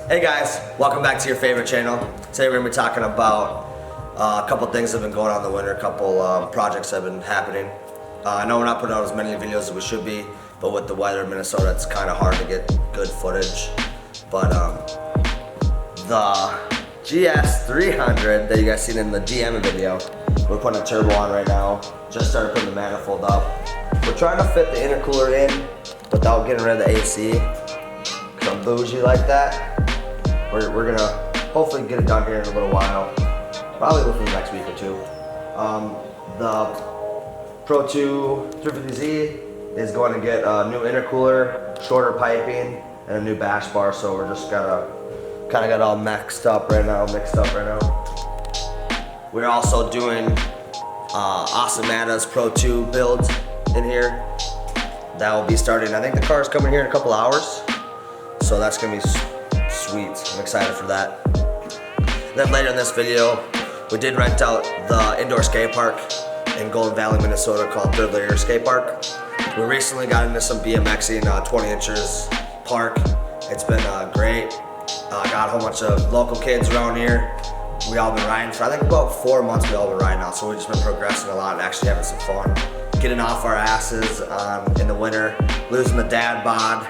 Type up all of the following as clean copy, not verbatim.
Hey guys, welcome back to your favorite channel. Today we're going to be talking about a couple things that have been going on in the winter, a couple projects that have been happening. I know we're not putting out as many videos as we should be, but with the weather in Minnesota it's kind of hard to get good footage. But the GS300 that you guys seen in the DM video, we're putting a turbo on right now. Just started putting the manifold up. We're trying to fit the intercooler in without getting rid of the AC. Cause I'm bougie like that. We're gonna hopefully get it done here in a little while, probably within the next week or two. The Pro 2 350Z is going to get a new intercooler, shorter piping, and a new bash bar. So we're just kind of got it all mixed up right now. We're also doing Asamada's Pro 2 build in here. That will be starting. I think the car's coming here in a couple hours, so that's gonna be sweet. I'm excited for that. Then later in this video, we did rent out the indoor skate park in Golden Valley, Minnesota called Third Layer Skatepark. We recently got into some BMXing, 20 inches park. It's been great. Got a whole bunch of local kids around here. We all been riding for I think about 4 months. We all been riding now, so we've just been progressing a lot and actually having some fun. Getting off our asses in the winter, losing the dad bod.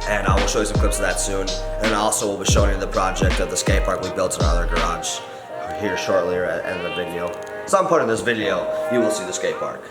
And we'll show you some clips of that soon. And also we'll be showing you the project of the skate park we built in our other garage here shortly or at the end of the video. Some point in this video, you will see the skate park.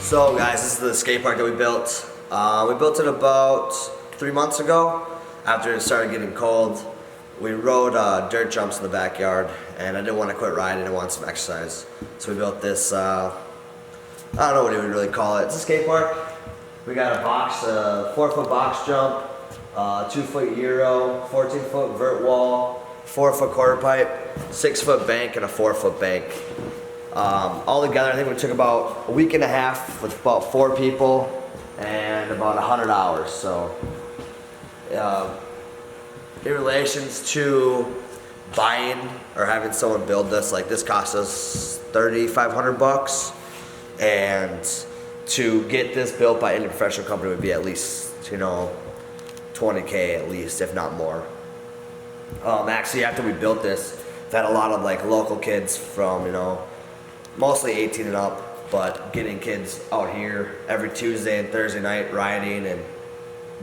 So guys, this is the skate park that we built. We built it about 3 months ago after it started getting cold. We rode dirt jumps in the backyard and I didn't want to quit riding, I wanted some exercise. So we built this, I don't know what you would really call it. It's a skate park. We got a box, 4-foot box jump, 2-foot Euro, 14-foot vert wall, 4-foot quarter pipe, 6-foot bank, and a 4-foot bank. All together, I think we took about a week and a half with about 4 people and about 100 hours. So, in relations to buying or having someone build this, like this cost us $3,500, and to get this built by any professional company would be at least, $20K at least, if not more. Actually, after we built this, we've had a lot of like local kids from, mostly 18 and up, but getting kids out here every Tuesday and Thursday night riding and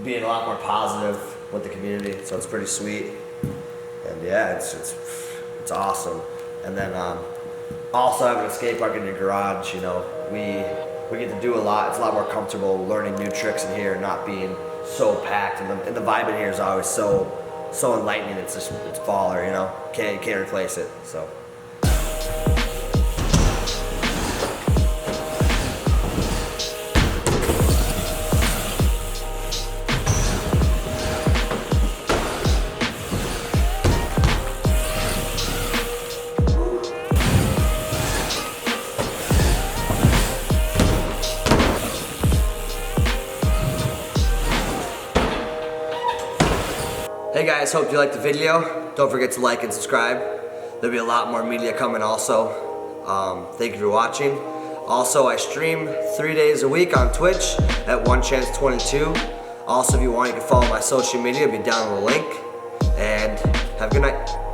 being a lot more positive with the community, so it's pretty sweet. And yeah, it's awesome. And then also having a skate park in your garage, we get to do a lot. It's a lot more comfortable learning new tricks in here, not being so packed. And the vibe in here is always so enlightening. It's baller, can't replace it. So. Hey guys, hope you liked the video. Don't forget to like and subscribe. There'll be a lot more media coming also. Thank you for watching. Also, I stream 3 days a week on Twitch at OneChance22. Also, if you want, you can follow my social media. It'll be down in the link. And have a good night.